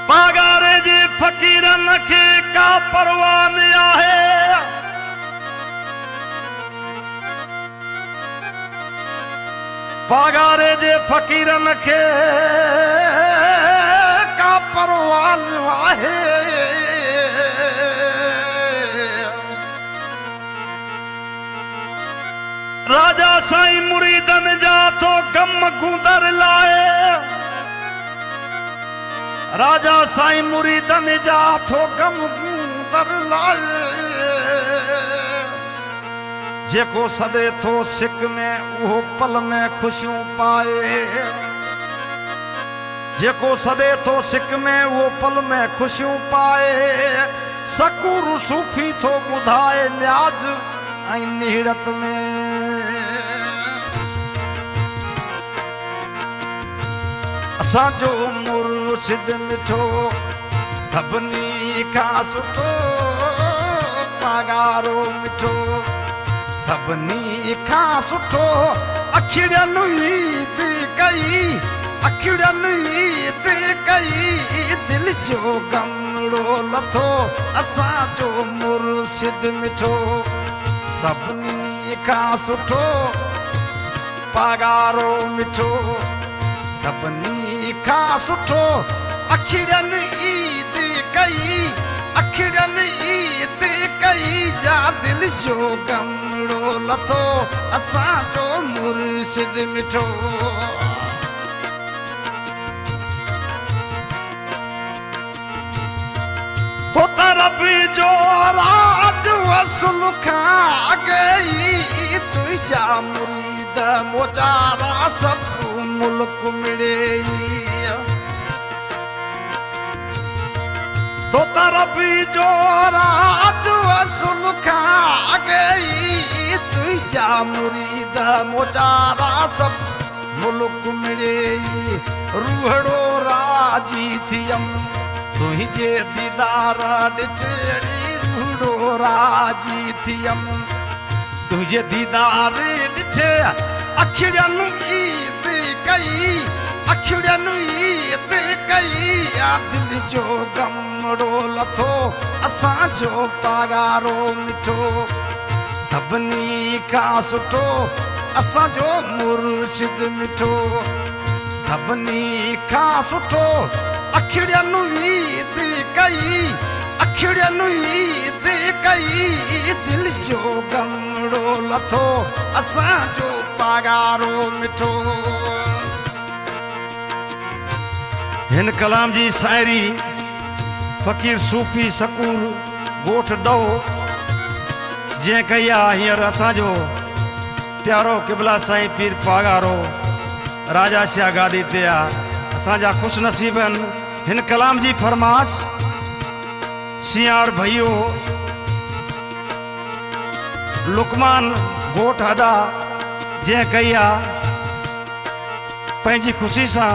पागारे जे फकीरन खे का परवाह न आहे। पागारे जे फकीरन खे का परवाह न आहे। राजा साईं मुरीदन जा थो गम गूंदर लाए। राजा साईं मुरीदन जा थो गम गूंदर लाए। जेको सदे थो सिक में उहो पल में खुशियूं पाए। जेको सदे थो सिक में उहो पल में खुशियूं पाए। सकूर सूफी थो ॿुधाए न्याज ऐं निहड़त में। असांजो मुर्शिद मिठो सभिनी खां सुठो। पागारो मिठो सभिनी खां सुठो। अखिड़ियनि ईद कई। अखिड़ियनि ईद कई। दिल जो गमड़ो लथो। असांजो मुर्शिद मिठो सभिनी खां सुठो। पागारो मिठो सभिनी खां सुठो। अखिड़ियनि ईद कई। अखिड़ियनि ईद कई। जा दिल जो गमड़ो लथो। असांजो मुर्शिद मिठो। तो तरबी जो राज वसूल खां गई। तुझा मुरीद मोजारा सब मुल्क मिले। तो तरबी जो राज वसूल खां गई। तुझा मुरीद मोजारा सब मुल्क मिले। रूहड़ो राजी थियम तुझे दीदार ॾिठड़ी। रूहड़ो राजी थियम तुझे दीदार ॾिठे। अखिड़ियनि ईद कई। अखिड़ियनि ईद कई। या दिल जो गमड़ो लथो। असांजो पागारो मिठो सभिनी खां सुठो। असांजो मुर्शिद मिठो सभिनी खां सुठो। अखिड़ियनि ईद कई। अखिड़ियनि ईद कई। दिल जो गमड़ो लथो। असांजो पागारो मिठो। हिन कलाम जी शायरी फ़कीर सूफ़ी सकूर ॻोठ ॾो जंहिं कई आहे। हींअर असांजो प्यारो क़िबला साईं पीर पागारो राजा शाह गादी ते आहे। असांजा ख़ुशनसीब आहिनि। हिन कलाम जी फरमाश सियार भइयो लुकमान ॻोठ अदा जंहिं कई आहे। पंहिंजी ख़ुशी सां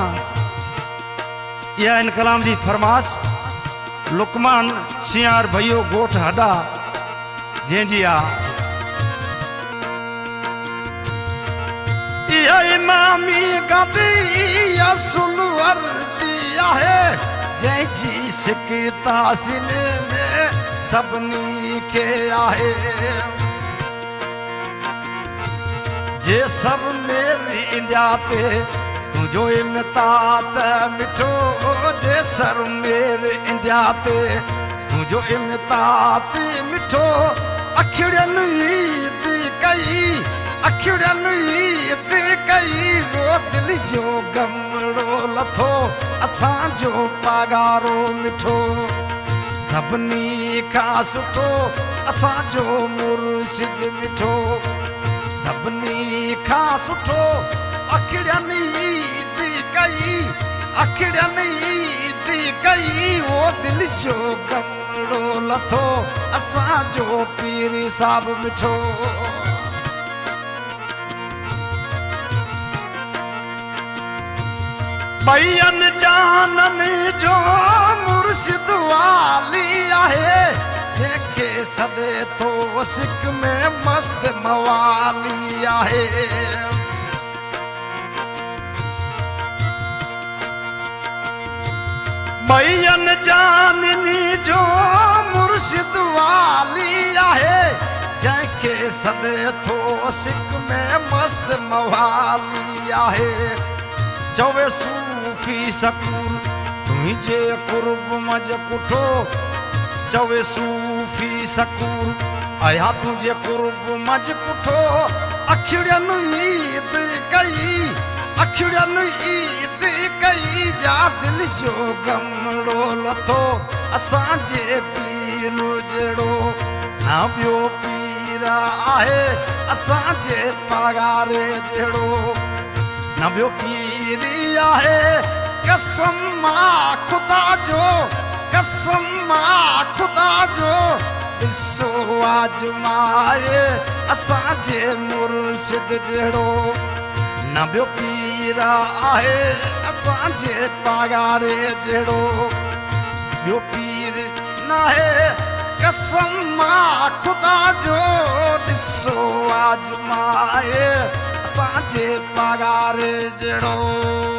इहा हिन कलाम जी फरमाश लुकमान सियार भइयो ॻोठ हदा जंहिंजी आहे। इहा इमामी गादी असुल वर्दी आहे। जंहिंजी सिक तासीने में सभिनी खे आहे। जे सर मेरी इंडिया ते तुझो इम्तिहात मिठो। जे सर मेरी इंडिया ते तुझो इम्तिहात मिठो। अखिड़ियनि ईद कई। अखिड़ियनि ईद कई। वो दिल जो गमड़ो लथो। असांजो पागारो मिठो सभिनी खां सुठो। असांजो मुर्शिद मिठो सभिनी खां सुठो। अखिड़ियनि ईद कई। अखिड़ियनि ईद कई। वो दिल जो गमड़ो लथो। असांजो पीर साहिब मिठो। ॿई जाननि जो मुर्शिद सॾे थो सिक में मस्त मवाली आहे मैयन जाननी जो मुर्शिद वाली आहे जंहिंखे सॾे थो सिक में मस्त मवाली आहे चवे सूफी सकूर तुंहिंजे कुर्ब मज कुठो चवे सूफी सकूर आया तुंहिंजे कुर्ब मज कुठो अखिड़ियनि ईद कई अखिड़ियनि ईद कई जा दिल जो गमड़ो लथो असांजे पीर जहिड़ो ना ॿियो पीर आहे असांजे पगारे जहिड़ो न ॿियो पीर आहे कसम मां ख़ुदा जो कसम मां ख़ुदा जो ॾिसो आजमाए असांजे मुर्शिद जहिड़ो न ॿियो पीर आहे असांजे पगारे जहिड़ो ॿियो पीर नाहे कसम मां ख़ुदा जो ॾिसो आजमाए असांजे पगारे जहिड़ो